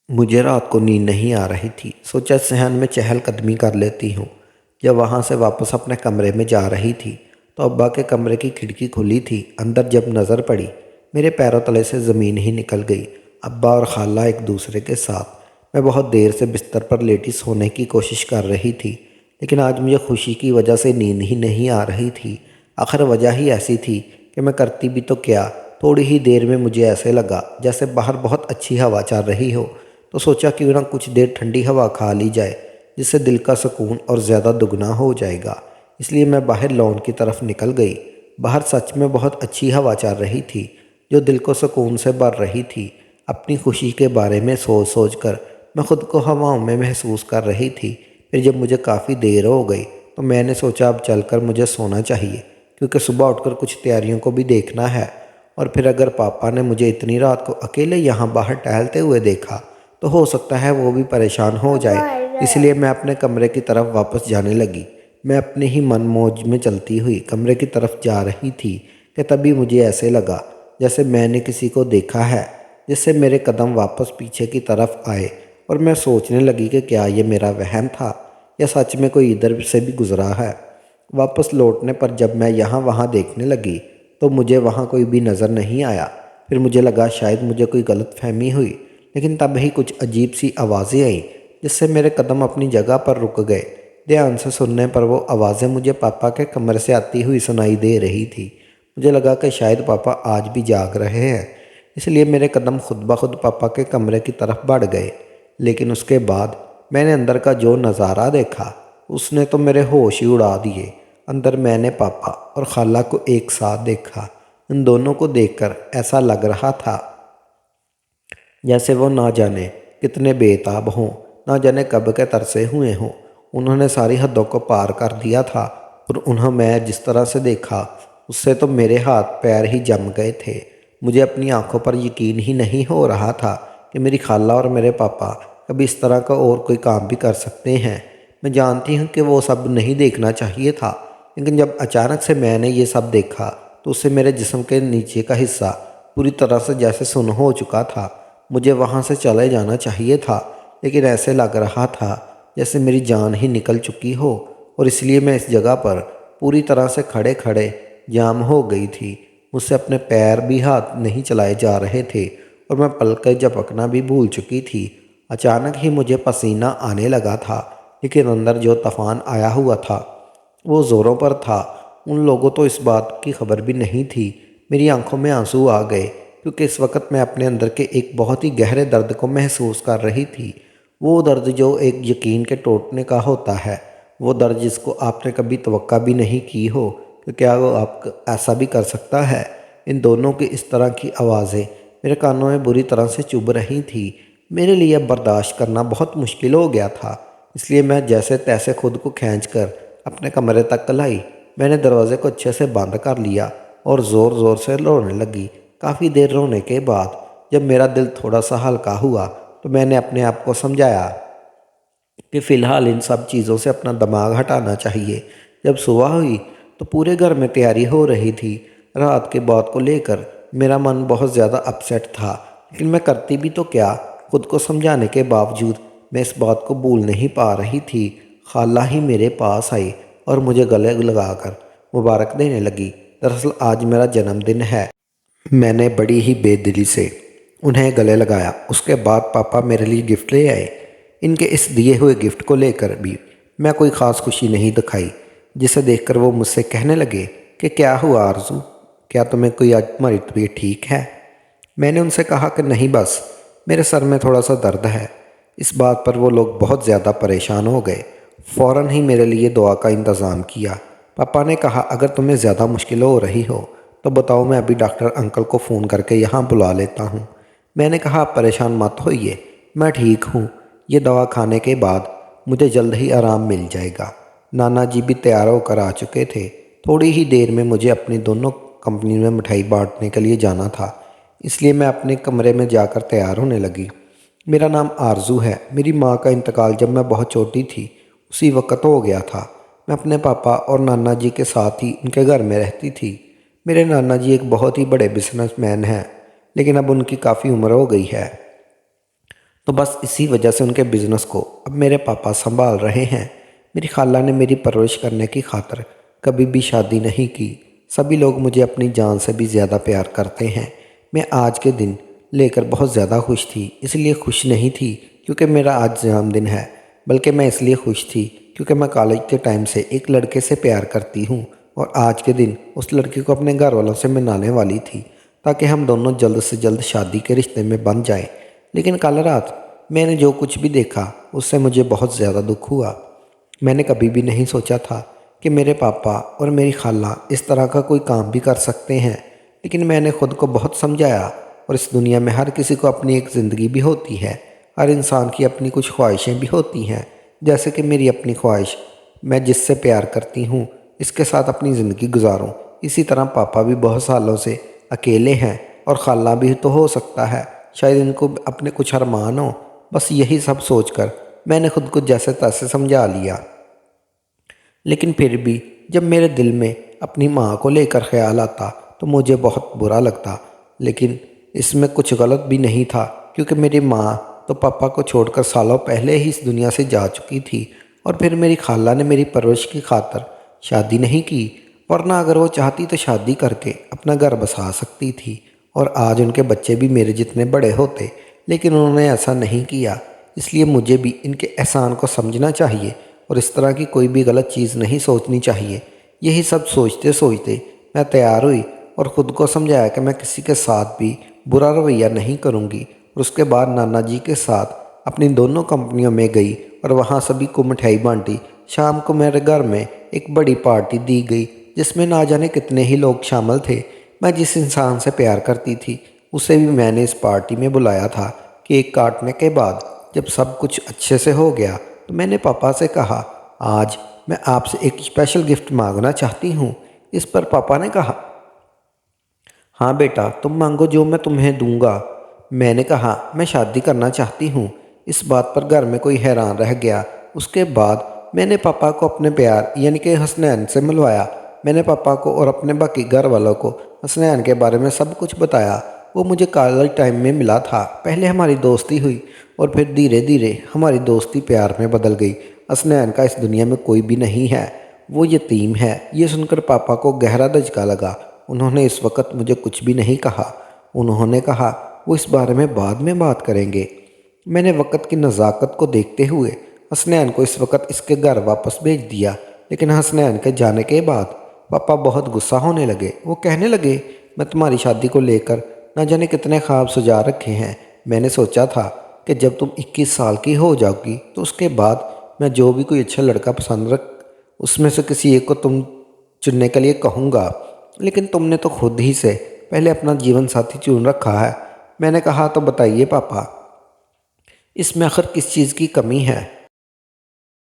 मुझे रात को नींद नहीं आ रही थी। सोचा सहन में चहलकदमी कर लेती हूँ। जब वहाँ से वापस अपने कमरे में जा रही थी तो अब्बा के कमरे की खिड़की खुली थी। अंदर जब नज़र पड़ी मेरे पैरों तले से ज़मीन ही निकल गई। अब्बा और खाला एक दूसरे के साथ। मैं बहुत देर से बिस्तर पर लेटी सोने की कोशिश कर रही थी, लेकिन आज मुझे खुशी की वजह से नींद ही नहीं आ रही थी। आखिर वजह ही ऐसी थी कि मैं करती भी तो क्या। थोड़ी ही देर में मुझे ऐसे लगा जैसे बाहर बहुत अच्छी हवा चल रही हो, तो सोचा क्यों ना कुछ देर ठंडी हवा खा ली जाए, जिससे दिल का सुकून और ज़्यादा दुगना हो जाएगा। इसलिए मैं बाहर लॉन की तरफ निकल गई। बाहर सच में बहुत अच्छी हवा चल रही थी, जो दिल को सुकून से भर रही थी। अपनी खुशी के बारे में सोच सोच कर मैं खुद को हवाओं में महसूस कर रही थी। फिर जब मुझे काफ़ी देर हो गई तो मैंने सोचा अब चलकर मुझे सोना चाहिए, क्योंकि सुबह उठकर कुछ तैयारियों को भी देखना है। और फिर अगर पापा ने मुझे इतनी रात को अकेले यहाँ बाहर टहलते हुए देखा तो हो सकता है वो भी परेशान हो जाए। इसलिए मैं अपने कमरे की तरफ वापस जाने लगी। मैं अपने ही मन मौज में चलती हुई कमरे की तरफ जा रही थी कि तभी मुझे ऐसे लगा जैसे मैंने किसी को देखा है, जिससे मेरे कदम वापस पीछे की तरफ आए। और मैं सोचने लगी कि क्या ये मेरा वहम था या सच में कोई इधर से भी गुजरा है। वापस लौटने पर जब मैं यहाँ वहाँ देखने लगी तो मुझे वहाँ कोई भी नज़र नहीं आया। फिर मुझे लगा शायद मुझे कोई गलतफहमी हुई, लेकिन तब ही कुछ अजीब सी आवाज़ें आईं, जिससे मेरे कदम अपनी जगह पर रुक गए। ध्यान से सुनने पर वो आवाज़ें मुझे पापा के कमरे से आती हुई सुनाई दे रही थी। मुझे लगा कि शायद पापा आज भी जाग रहे हैं, इसलिए मेरे कदम खुद ब खुद पापा के कमरे की तरफ बढ़ गए। लेकिन उसके बाद मैंने अंदर का जो नज़ारा देखा उसने तो मेरे होश ही उड़ा दिए। अंदर मैंने पापा और खाला को एक साथ देखा। इन दोनों को देखकर ऐसा लग रहा था जैसे वो ना जाने कितने बेताब हों, ना जाने कब के तरसे हुए हों। उन्होंने सारी हदों को पार कर दिया था, और उन्हें मैं जिस तरह से देखा उससे तो मेरे हाथ पैर ही जम गए थे। मुझे अपनी आंखों पर यकीन ही नहीं हो रहा था कि मेरी खाला और मेरे पापा कभी इस तरह का और कोई काम भी कर सकते हैं। मैं जानती हूँ कि वो सब नहीं देखना चाहिए था, लेकिन जब अचानक से मैंने ये सब देखा तो उससे मेरे जिस्म के नीचे का हिस्सा पूरी तरह से जैसे सुन्न हो चुका था। मुझे वहाँ से चले जाना चाहिए था, लेकिन ऐसे लग रहा था जैसे मेरी जान ही निकल चुकी हो, और इसलिए मैं इस जगह पर पूरी तरह से खड़े खड़े जाम हो गई थी। मुझसे अपने पैर भी हाथ नहीं चलाए जा रहे थे, और मैं पलकें झपकना भी भूल चुकी थी। अचानक ही मुझे पसीना आने लगा था, लेकिन अंदर जो तूफान आया हुआ था वो ज़ोरों पर था। उन लोगों तो इस बात की खबर भी नहीं थी। मेरी आंखों में आंसू आ गए, क्योंकि इस वक्त मैं अपने अंदर के एक बहुत ही गहरे दर्द को महसूस कर रही थी। वो दर्द जो एक यकीन के टूटने का होता है, वो दर्द जिसको आपने कभी तवक्का भी नहीं की हो कि क्या वो आप ऐसा भी कर सकता है। इन दोनों की इस तरह की आवाज़ें मेरे कानों में बुरी तरह से चुभ रही थी। मेरे लिए अब बर्दाश्त करना बहुत मुश्किल हो गया था, इसलिए मैं जैसे तैसे खुद को खींचकर अपने कमरे तक लाई। मैंने दरवाजे को अच्छे से बंद कर लिया और ज़ोर ज़ोर से रोने लगी। काफ़ी देर रोने के बाद जब मेरा दिल थोड़ा सा हल्का हुआ तो मैंने अपने आप को समझाया कि फ़िलहाल इन सब चीज़ों से अपना दिमाग हटाना चाहिए। जब सुबह हुई तो पूरे घर में तैयारी हो रही थी। रात के बात को लेकर मेरा मन बहुत ज़्यादा अपसेट था, लेकिन मैं करती भी तो क्या। खुद को समझाने के बावजूद मैं इस बात को भूल नहीं पा रही थी। खाला ही मेरे पास आई और मुझे गले लगाकर मुबारक देने लगी। दरअसल आज मेरा जन्मदिन है। मैंने बड़ी ही बेदिली से उन्हें गले लगाया। उसके बाद पापा मेरे लिए गिफ्ट ले आए। इनके इस दिए हुए गिफ्ट को लेकर भी मैं कोई ख़ास खुशी नहीं दिखाई, जिसे देखकर वो मुझसे कहने लगे कि क्या हुआ आरजू, क्या तुम्हें कोई आज तुम्हारी तबीयत ठीक है। मैंने उनसे कहा कि नहीं, बस मेरे सर में थोड़ा सा दर्द है। इस बात पर वो लोग बहुत ज़्यादा परेशान हो गए। फ़ौरन ही मेरे लिए दुआ का इंतज़ाम किया। पापा ने कहा अगर तुम्हें ज़्यादा मुश्किल हो रही हो तो बताओ, मैं अभी डॉक्टर अंकल को फ़ोन करके यहाँ बुला लेता हूँ। मैंने कहा आप परेशान मत होइए, मैं ठीक हूँ। ये दवा खाने के बाद मुझे जल्द ही आराम मिल जाएगा। नाना जी भी तैयार होकर आ चुके थे। थोड़ी ही देर में मुझे अपनी दोनों कंपनी में मिठाई बांटने के लिए जाना था, इसलिए मैं अपने कमरे में जाकर तैयार होने लगी। मेरा नाम आरजू है। मेरी माँ का इंतकाल जब मैं बहुत छोटी थी उसी वक्त हो गया था। मैं अपने पापा और नाना जी के साथ ही उनके घर में रहती थी। मेरे नाना जी एक बहुत ही बड़े बिजनेसमैन हैं, लेकिन अब उनकी काफ़ी उम्र हो गई है, तो बस इसी वजह से उनके बिज़नेस को अब मेरे पापा संभाल रहे हैं। मेरी खाला ने मेरी परवरिश करने की खातिर कभी भी शादी नहीं की। सभी लोग मुझे अपनी जान से भी ज़्यादा प्यार करते हैं। मैं आज के दिन लेकर बहुत ज़्यादा खुश थी। इसलिए खुश नहीं थी क्योंकि मेरा आज जन्मदिन है, बल्कि मैं इसलिए खुश थी क्योंकि मैं कॉलेज के टाइम से एक लड़के से प्यार करती हूँ और आज के दिन उस लड़की को अपने घर वालों से मनाने वाली थी ताकि हम दोनों जल्द से जल्द शादी के रिश्ते में बंध जाएं। लेकिन कल रात मैंने जो कुछ भी देखा उससे मुझे बहुत ज़्यादा दुख हुआ। मैंने कभी भी नहीं सोचा था कि मेरे पापा और मेरी खाला इस तरह का कोई काम भी कर सकते हैं, लेकिन मैंने खुद को बहुत समझाया। और इस दुनिया में हर किसी को अपनी एक ज़िंदगी भी होती है, हर इंसान की अपनी कुछ ख्वाहिशें भी होती हैं। जैसे कि मेरी अपनी ख्वाहिश, मैं जिससे प्यार करती हूँ इसके साथ अपनी ज़िंदगी गुजारूँ। इसी तरह पापा भी बहुत सालों से अकेले हैं और खाला भी तो हो सकता है शायद इनको अपने कुछ अरमान हो। बस यही सब सोचकर मैंने खुद को जैसे तैसे समझा लिया। लेकिन फिर भी जब मेरे दिल में अपनी माँ को लेकर ख्याल आता तो मुझे बहुत बुरा लगता। लेकिन इसमें कुछ गलत भी नहीं था क्योंकि मेरी माँ तो पापा को छोड़कर सालों पहले ही इस दुनिया से जा चुकी थी। और फिर मेरी खाला ने मेरी परवरिश की खातिर शादी नहीं की, वरना अगर वो चाहती तो शादी करके अपना घर बसा सकती थी और आज उनके बच्चे भी मेरे जितने बड़े होते। लेकिन उन्होंने ऐसा नहीं किया। इसलिए मुझे भी इनके एहसान को समझना चाहिए और इस तरह की कोई भी गलत चीज़ नहीं सोचनी चाहिए। यही सब सोचते सोचते मैं तैयार हुई और ख़ुद को समझाया कि मैं किसी के साथ भी बुरा रवैया नहीं करूँगी। और उसके बाद नाना जी के साथ अपनी दोनों कंपनियों में गई और वहाँ सभी को मिठाई बांटी। शाम को मेरे घर में एक बड़ी पार्टी दी गई जिसमें ना जाने कितने ही लोग शामिल थे। मैं जिस इंसान से प्यार करती थी उसे भी मैंने इस पार्टी में बुलाया था। केक काटने के बाद जब सब कुछ अच्छे से हो गया तो मैंने पापा से कहा, आज मैं आपसे एक स्पेशल गिफ्ट मांगना चाहती हूँ। इस पर पापा ने कहा, हाँ बेटा तुम मांगो, जो मैं तुम्हें दूंगा। मैंने कहा, मैं शादी करना चाहती हूँ। इस बात पर घर में कोई हैरान रह गया। उसके बाद मैंने पापा को अपने प्यार यानी कि हसनैन से मिलवाया। मैंने पापा को और अपने बाकी घर वालों को हसनैन के बारे में सब कुछ बताया। वो मुझे कॉलेज टाइम में मिला था। पहले हमारी दोस्ती हुई और फिर धीरे धीरे हमारी दोस्ती प्यार में बदल गई। हसनैन का इस दुनिया में कोई भी नहीं है, वो यतीम है। ये सुनकर पापा को गहरा धचका लगा। उन्होंने इस वक्त मुझे कुछ भी नहीं कहा। उन्होंने कहा वो इस बारे में बाद में बात करेंगे। मैंने वक्त की नज़ाकत को देखते हुए हसनैन को इस वक्त इसके घर वापस भेज दिया। लेकिन हसनैन के जाने के बाद पापा बहुत गुस्सा होने लगे। वो कहने लगे, मैं तुम्हारी शादी को लेकर न जाने कितने ख्वाब सजा रखे हैं। मैंने सोचा था कि जब तुम 21 साल की हो जाओगी तो उसके बाद मैं जो भी कोई अच्छा लड़का पसंद रख उसमें से किसी एक को तुम चुनने के लिए कहूँगा। लेकिन तुमने तो खुद ही से पहले अपना जीवन साथी चुन रखा है। मैंने कहा, तो बताइए पापा, इसमें आखिर किस चीज़ की कमी है।